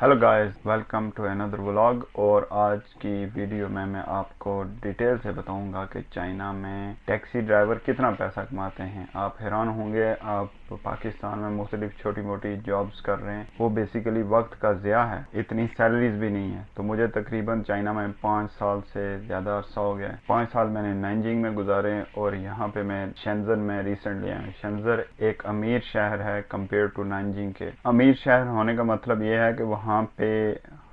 Hello guys, welcome to another vlog. और आज की वीडियो में मैं आपको डिटेल से बताऊंगा कि चाइना में टैक्सी ड्राइवर कितना पैसा कमाते हैं। आप हैरान होंगे। आप पाकिस्तान में मुख्तलिफ छोटी मोटी जॉब्स कर रहे हैं, वो बेसिकली वक्त का ज़िया है, इतनी सैलरीज भी नहीं है। तो मुझे तकरीबन चाइना में 5 साल से ज़्यादा अरसा हो गया है। 5 साल मैंने नानजिंग में गुजारे और यहाँ पे मैं शेंजन में रिसेंटली आया हूँ। शेंजन एक अमीर शहर है कंपेयर टू नानजिंग के। अमीर शहर होने का मतलब ये है कि वहाँ पे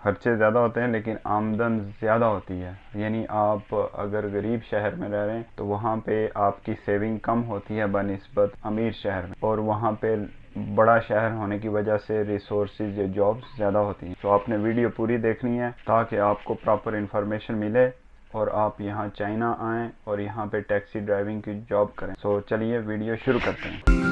खर्चे ज़्यादा होते हैं लेकिन आमदन ज़्यादा होती है। यानी आप अगर गरीब शहर में रह रहे हैं तो वहाँ पे आपकी सेविंग कम होती है बनिस्बत अमीर शहर में, और वहाँ पे बड़ा शहर होने की वजह से रिसोर्सेज या जॉब्स ज़्यादा होती हैं। तो आपने वीडियो पूरी देखनी है ताकि आपको प्रॉपर इंफॉर्मेशन मिले और आप यहाँ चाइना आएँ और यहाँ पे टैक्सी ड्राइविंग की जॉब करें। सो चलिए वीडियो शुरू करते हैं।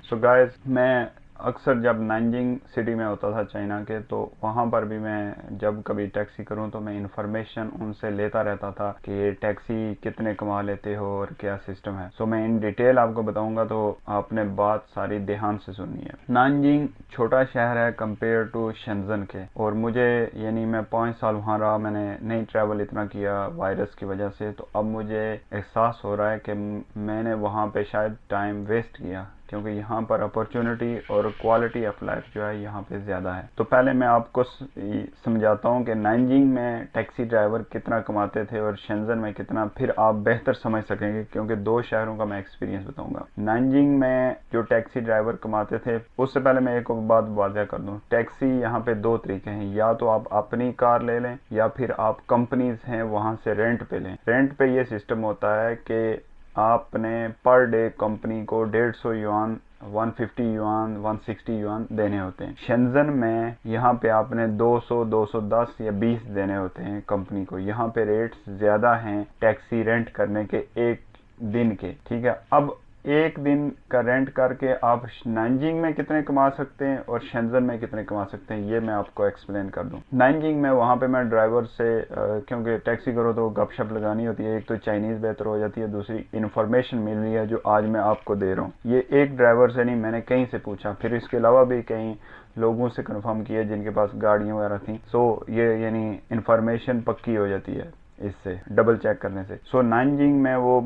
सो गाइस, मैं अक्सर जब नानजिंग सिटी में होता था चाइना के, तो वहाँ पर भी मैं जब कभी टैक्सी करूँ तो मैं इंफॉर्मेशन उनसे लेता रहता था कि टैक्सी कितने कमा लेते हो और क्या सिस्टम है। सो मैं इन डिटेल आपको बताऊंगा, तो आपने बात सारी ध्यान से सुननी है। नानजिंग छोटा शहर है कंपेयर टू शेंजन के, और मुझे यानी मैं 5 साल वहाँ रहा, मैंने नहीं ट्रैवल इतना किया वायरस की वजह से। तो अब मुझे एहसास हो रहा है कि मैंने वहाँ पे शायद टाइम वेस्ट किया, क्योंकि यहाँ पर अपॉर्चुनिटी और क्वालिटी ऑफ लाइफ जो है यहाँ पे ज़्यादा है। तो पहले मैं आपको समझाता हूँ कि नानजिंग में टैक्सी ड्राइवर कितना कमाते थे और शेंजन में कितना, फिर आप बेहतर समझ सकेंगे, क्योंकि दो शहरों का मैं एक्सपीरियंस बताऊंगा। नानजिंग में जो टैक्सी ड्राइवर कमाते थे, उससे पहले मैं एक बात वाज़ह कर दूँ। टैक्सी यहाँ पे दो तरीके हैं, या तो आप अपनी कार ले लें या फिर आप कंपनीज हैं वहाँ से रेंट पे लें। रेंट पे ये सिस्टम होता है कि आपने पर डे कंपनी को 150 युआन, 150 युआन, 160 युआन देने होते हैं। शेंजन में यहाँ पे आपने 200, 210 या 20 देने होते हैं कंपनी को। यहाँ पे रेट्स ज़्यादा हैं टैक्सी रेंट करने के एक दिन के, ठीक है। अब एक दिन का रेंट करके आप नानजिंग में कितने कमा सकते हैं और शेंजन में कितने कमा सकते हैं, ये मैं आपको एक्सप्लेन कर दूं। नानजिंग में वहाँ पे मैं ड्राइवर से क्योंकि टैक्सी करो तो गपशप लगानी होती है, एक तो चाइनीज़ बेहतर हो जाती है, दूसरी इन्फॉर्मेशन मिल रही है जो आज मैं आपको दे रहा हूँ। ये एक ड्राइवर से नहीं, मैंने कहीं से पूछा, फिर इसके अलावा भी कई लोगों से कन्फर्म किया जिनके पास गाड़ियाँ वगैरह थी। सो ये यानी इन्फॉर्मेशन पक्की हो जाती है इससे डबल चेक करने से। सो नानजिंग में वो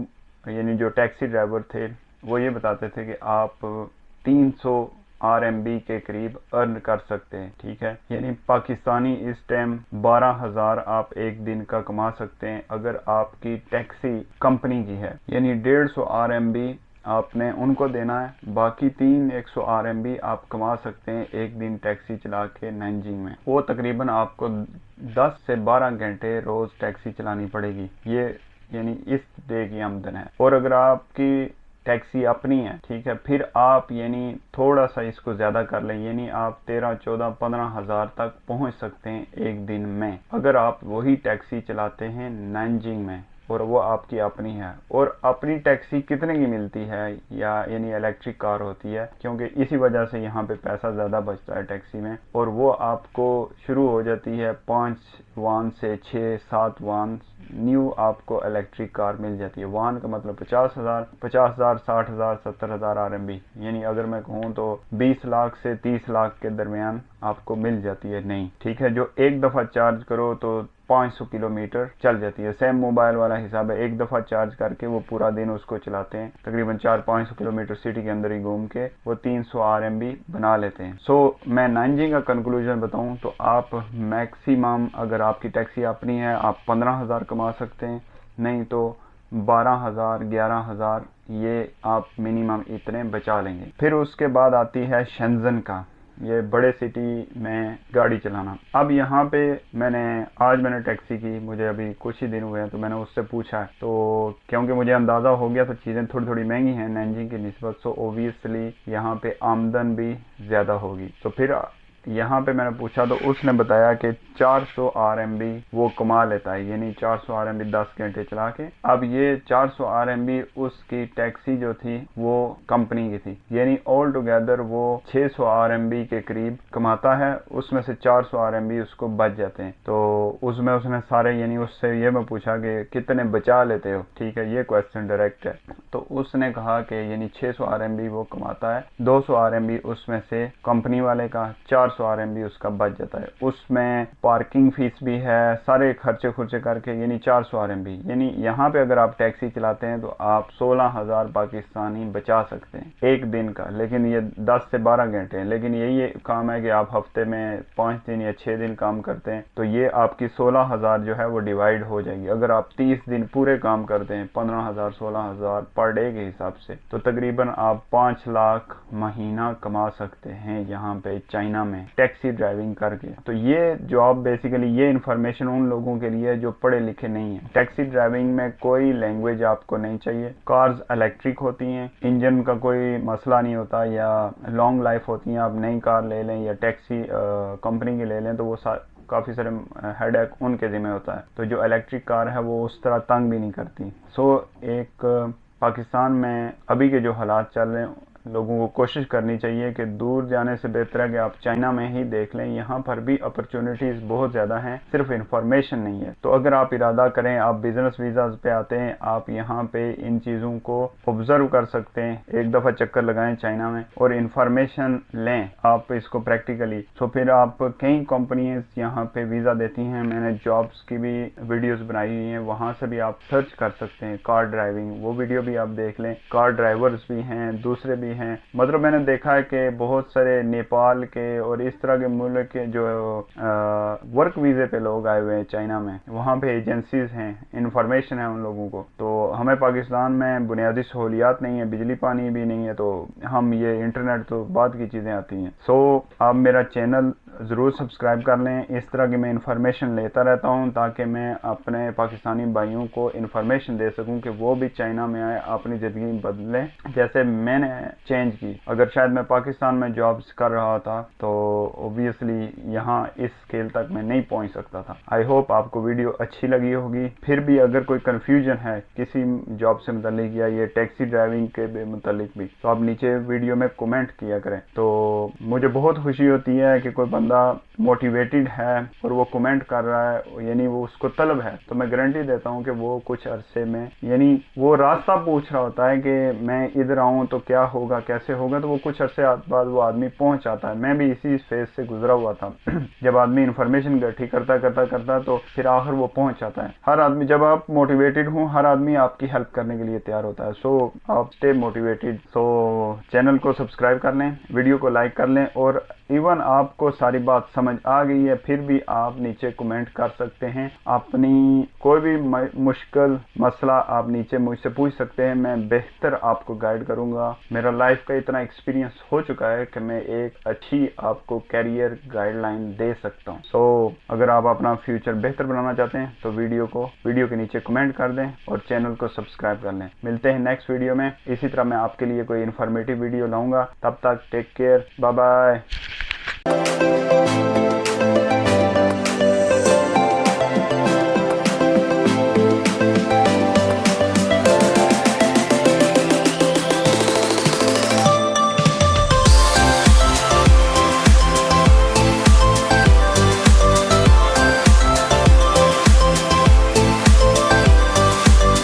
यानी जो टैक्सी ड्राइवर थे वो ये बताते थे कि आप 300 RMB के करीब अर्न कर सकते हैं, ठीक है। यानी पाकिस्तानी इस टाइम 12,000 आप एक दिन का कमा सकते हैं अगर आपकी टैक्सी कंपनी की है। यानी 150 RMB आपने उनको देना है, बाकी 100 RMB आप कमा सकते हैं एक दिन टैक्सी चला के नानजिंग में। वो तकरीबन आपको 10 से 12 घंटे रोज टैक्सी चलानी पड़ेगी। ये यानी इस डे की आमदन है। और अगर आपकी टैक्सी अपनी है, ठीक है, फिर आप यानी थोड़ा सा इसको ज़्यादा कर लें, यानी आप 13, 14, 15,000 तक पहुंच सकते हैं एक दिन में अगर आप वही टैक्सी चलाते हैं नानजिंग में और वो आपकी अपनी है। और अपनी टैक्सी कितने की मिलती है, या यानी इलेक्ट्रिक कार होती है, क्योंकि इसी वजह से यहाँ पे पैसा ज़्यादा बचता है टैक्सी में। और वो आपको शुरू हो जाती है 5 वान से 6, 7 वान न्यू आपको इलेक्ट्रिक कार मिल जाती है। वाहन का मतलब 50,000, 60,000, 70,000 RMB, यानी अगर मैं कहूँ तो 20 लाख से 30 लाख के दरमियान आपको मिल जाती है। नहीं, ठीक है, जो एक दफ़ा चार्ज करो तो 500 किलोमीटर चल जाती है। सेम मोबाइल वाला हिसाब है, एक दफ़ा चार्ज करके वो पूरा दिन उसको चलाते हैं, तकरीबन 400-500 किलोमीटर सिटी के अंदर ही घूम के वो 300 RMB बना लेते हैं। सो मैं नानजिंग का कंक्लूजन बताऊं तो आप मैक्सिमम, अगर आपकी टैक्सी अपनी है, आप 15,000 कमा सकते हैं, नहीं तो 12,000, 11,000, ये आप मिनिमम इतने बचा लेंगे। फिर उसके बाद आती है शेंजन का, ये बड़े सिटी में गाड़ी चलाना। अब यहाँ पे आज मैंने टैक्सी की, मुझे अभी कुछ ही दिन हुए हैं, तो मैंने उससे पूछा, तो क्योंकि मुझे अंदाज़ा हो गया तो चीज़ें थोड़ी थोड़ी महंगी हैं नानजिंग की निस्बत, सो ओबियसली यहाँ पे आमदन भी ज़्यादा होगी। तो फिर यहाँ पे मैंने पूछा तो उसने बताया कि 400 RMB वो कमा लेता है, यानी 400 RMB 10 घंटे चला के। अब ये 400 RMB उसकी टैक्सी जो थी वो कंपनी की थी, यानी ऑल टुगेदर वो 600 RMB के करीब कमाता है, उसमें से 400 RMB उसको बच जाते हैं। तो उसमें उसने सारे, यानी उससे ये मैं पूछा कि कितने बचा लेते हो, ठीक है, ये क्वेश्चन डायरेक्ट है। तो उसने कहा कि यानी 600 RMB वो कमाता है, 200 RMB उसमें से कंपनी वाले का, 400 RMB उसका बच जाता है। उसमें पार्किंग फीस भी है, सारे खर्चे खुर्चे करके यानी 400 RMB। यानी यहाँ पे अगर आप टैक्सी चलाते हैं तो आप 16,000 पाकिस्तानी बचा सकते हैं एक दिन का, लेकिन ये 10 से 12 घंटे हैं। लेकिन यही काम है कि आप हफ्ते में 5 दिन या 6 दिन काम करते हैं तो ये आपकी 16,000 जो है वो डिवाइड हो जाएगी। अगर आप 30 दिन पूरे काम करते हैं 15,000 16,000 पर डे के हिसाब से, तो तकरीबन आप 5 लाख महीना कमा सकते हैं यहाँ पे चाइना में टैक्सी ड्राइविंग करके। तो ये जॉब बेसिकली, ये इन्फॉर्मेशन उन लोगों के लिए जो पढ़े लिखे नहीं है। टैक्सी ड्राइविंग में कोई लैंग्वेज आपको नहीं चाहिए, कार्स इलेक्ट्रिक होती हैं, इंजन का कोई मसला नहीं होता, या लॉन्ग लाइफ होती हैं। आप नई कार ले लें या टैक्सी कंपनी की ले लें तो वो काफ़ी सारे हेडेक उनके ज़िम्मे होता है। तो जो इलेक्ट्रिक कार है वो उस तरह तंग भी नहीं करती। एक पाकिस्तान में अभी के जो हालात चल रहे हैं, लोगों को कोशिश करनी चाहिए कि दूर जाने से बेहतर है कि आप चाइना में ही देख लें। यहाँ पर भी अपॉर्चुनिटीज़ बहुत ज़्यादा हैं, सिर्फ इन्फॉर्मेशन नहीं है। तो अगर आप इरादा करें, आप बिजनेस वीज़ा पे आते हैं, आप यहाँ पे इन चीज़ों को ऑब्जर्व कर सकते हैं, एक दफ़ा चक्कर लगाएं चाइना में और इन्फॉर्मेशन लें आप इसको प्रैक्टिकली। तो फिर आप कई कंपनीज यहाँ पे वीज़ा देती हैं, मैंने जॉब्स की भी वीडियोज़ बनाई हुई हैं, वहाँ से भी आप सर्च कर सकते हैं। कार ड्राइविंग, वो वीडियो भी आप देख लें। कार ड्राइवर्स भी हैं, दूसरे भी हैं। मतलब मैंने देखा है कि बहुत सारे नेपाल के और इस तरह के मुल्क के जो वर्क वीज़े पे लोग आए हुए हैं चाइना में, वहाँ पे एजेंसीज हैं, इंफॉर्मेशन है उन लोगों को। तो हमें पाकिस्तान में बुनियादी सहूलियात नहीं है, बिजली पानी भी नहीं है, तो हम ये इंटरनेट तो बाद की चीज़ें आती हैं। आप मेरा चैनल ज़रूर सब्सक्राइब कर लें। इस तरह की मैं इंफॉर्मेशन लेता रहता हूँ ताकि मैं अपने पाकिस्तानी भाइयों को इंफॉर्मेशन दे सकूँ कि वो भी चाइना में आए, अपनी ज़िंदगी बदलें जैसे मैंने चेंज की। अगर शायद मैं पाकिस्तान में जॉब्स कर रहा था तो ऑब्वियसली यहाँ इस स्केल तक मैं नहीं पहुँच सकता था। आई होप आपको वीडियो अच्छी लगी होगी। फिर भी अगर कोई कन्फ्यूजन है किसी जॉब से मुतल्लिक या ये टैक्सी ड्राइविंग के मुतल्लिक भी, तो आप नीचे वीडियो में कमेंट किया करें। तो मुझे बहुत खुशी होती है कि कोई बंदा मोटिवेटेड है और वो कमेंट कर रहा है, यानी वो उसको तलब है, तो मैं गारंटी देता हूँ कि वो कुछ अरसे में, यानी वो रास्ता पूछ रहा होता है कि मैं इधर आऊँ तो क्या होगा, कैसे होगा, तो वो कुछ अरसे बाद वो आदमी पहुंच जाता है। मैं भी इसी फेज से गुजरा हुआ था। जब आदमी इन्फॉर्मेशन इकट्ठी करता तो फिर आखिर वो पहुंच जाता है। हर आदमी, जब आप मोटिवेटेड हो, हर आदमी आपकी हेल्प करने के लिए तैयार होता है। आप स्टे मोटिवेटेड। चैनल को सब्सक्राइब कर लें, वीडियो को लाइक कर लें, और इवन आपको सारी बात समझ आ गई है फिर भी आप नीचे कमेंट कर सकते हैं। अपनी कोई भी मुश्किल मसला आप नीचे मुझसे पूछ सकते हैं, मैं बेहतर आपको गाइड करूंगा। मेरा लाइफ का इतना एक्सपीरियंस हो चुका है कि मैं एक अच्छी आपको कैरियर गाइडलाइन दे सकता हूं। अगर आप अपना फ्यूचर बेहतर बनाना चाहते हैं तो वीडियो के नीचे कमेंट कर दें और चैनल को सब्सक्राइब कर लें। मिलते हैं नेक्स्ट वीडियो में। इसी तरह मैं आपके लिए कोई इन्फॉर्मेटिव वीडियो लाऊंगा। तब तक टेक केयर, बाय बाय।